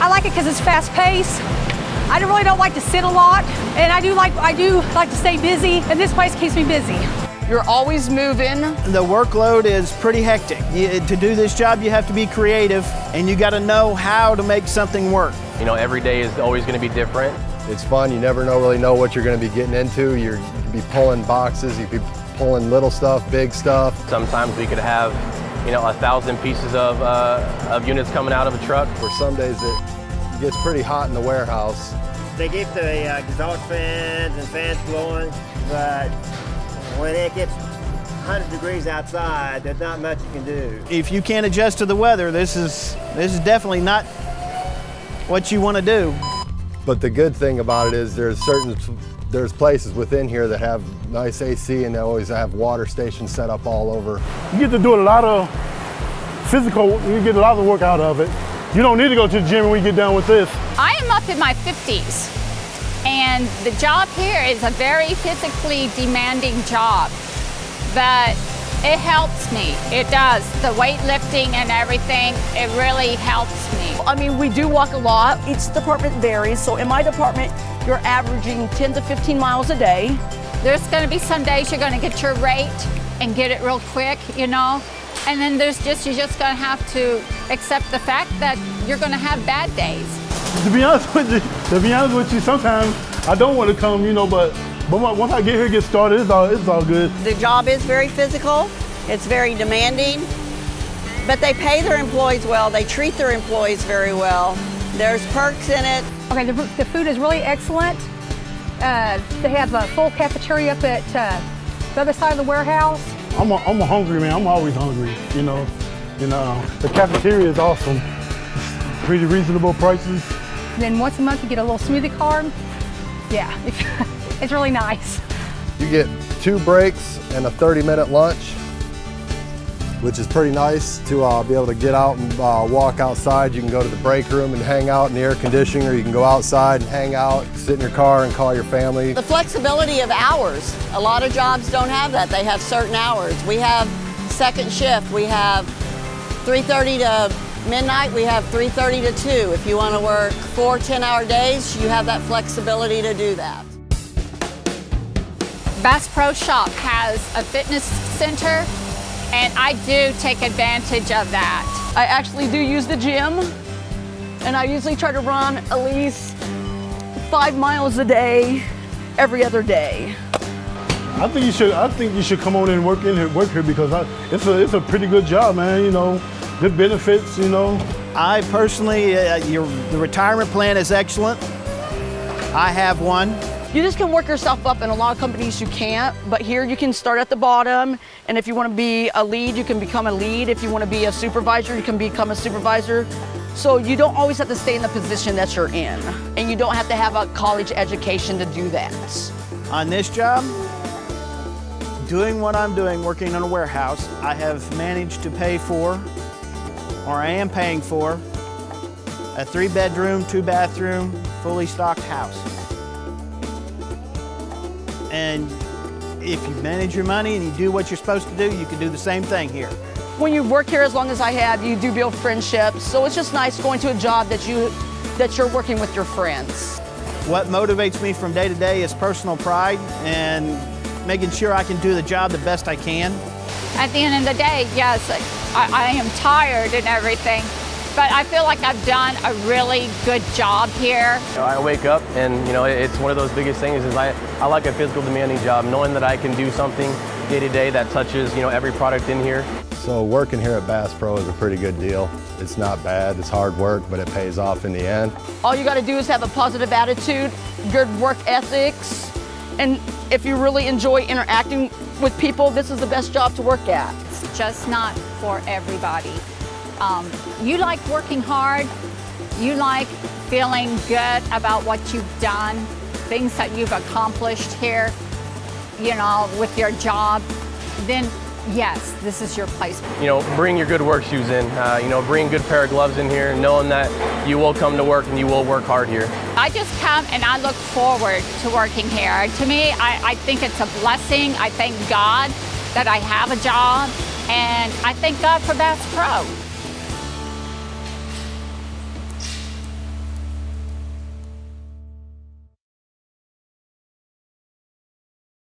I like it because it's fast-paced. I really don't like to sit a lot, and I do like to stay busy, and this place keeps me busy. You're always moving. The workload is pretty hectic. To do this job, you have to be creative, and you got to know how to make something work. You know, every day is always going to be different. It's fun. You never really know what you're going to be getting into. You could be pulling boxes. You could be pulling little stuff, big stuff. Sometimes we could have, you know, 1,000 pieces of units coming out of a truck. For some days it gets pretty hot in the warehouse. They keep the exhaust fans and fans blowing, but when it gets 100 degrees outside, there's not much you can do. If you can't adjust to the weather, this is definitely not what you want to do. But the good thing about it is there's places within here that have nice AC, and they always have water stations set up all over. You get to do a lot of physical, you get a lot of work out of it. You don't need to go to the gym when you get done with this. I am up in my 50s, and the job here is a very physically demanding job, but it helps me. It does. The weightlifting and everything, it really helps me. I mean, we do walk a lot. Each department varies. So in my department, you're averaging 10 to 15 miles a day. There's going to be some days you're going to get your rate and get it real quick, you know. And then you're just going to have to accept the fact that you're going to have bad days. To be honest with you, sometimes I don't want to come, you know, but once I get here, get started, it's all good. The job is very physical. It's very demanding, but they pay their employees well. They treat their employees very well. There's perks in it. Okay, the food is really excellent. They have a full cafeteria up at the other side of the warehouse. I'm a hungry man. I'm always hungry, you know. The cafeteria is awesome. Pretty reasonable prices. Then once a month you get a little smoothie card. Yeah, it's really nice. You get 2 breaks and a 30-minute lunch, which is pretty nice to be able to get out and walk outside. You can go to the break room and hang out in the air conditioning, or you can go outside and hang out, sit in your car and call your family. The flexibility of hours. A lot of jobs don't have that. They have certain hours. We have second shift. We have 3:30 to midnight. We have 3:30 to 2. If you want to work 4 10-hour days, you have that flexibility to do that. Bass Pro Shop has a fitness center, and I do take advantage of that. I actually do use the gym, and I usually try to run at least 5 miles a day, every other day. I think you should come on in and work here because it's a pretty good job, man. You know, good benefits. You know. I personally, the retirement plan is excellent. I have one. You just can work yourself up. In a lot of companies you can't, but here you can start at the bottom, and if you want to be a lead, you can become a lead. If you want to be a supervisor, you can become a supervisor. So you don't always have to stay in the position that you're in, and you don't have to have a college education to do that. On this job, doing what I'm doing, working in a warehouse, I have managed to pay for, or I am paying for, a 3-bedroom, 2-bathroom, fully stocked house. And if you manage your money and you do what you're supposed to do, you can do the same thing here. When you work here as long as I have, you do build friendships. So it's just nice going to a job that you're working with your friends. What motivates me from day to day is personal pride and making sure I can do the job the best I can. At the end of the day, yes, I am tired and everything, but I feel like I've done a really good job here. You know, I wake up and, you know, it's one of those biggest things is I like a physical demanding job, knowing that I can do something day to day that touches, you know, every product in here. So working here at Bass Pro is a pretty good deal. It's not bad, it's hard work, but it pays off in the end. All you gotta do is have a positive attitude, good work ethics, and if you really enjoy interacting with people, this is the best job to work at. It's just not for everybody. You like working hard, you like feeling good about what you've done, things that you've accomplished here, you know, with your job, then yes, this is your place. You know, bring your good work shoes in, you know, bring a good pair of gloves in here, knowing that you will come to work and you will work hard here. I just come and I look forward to working here. To me, I think it's a blessing. I thank God that I have a job, and I thank God for Bass Pro.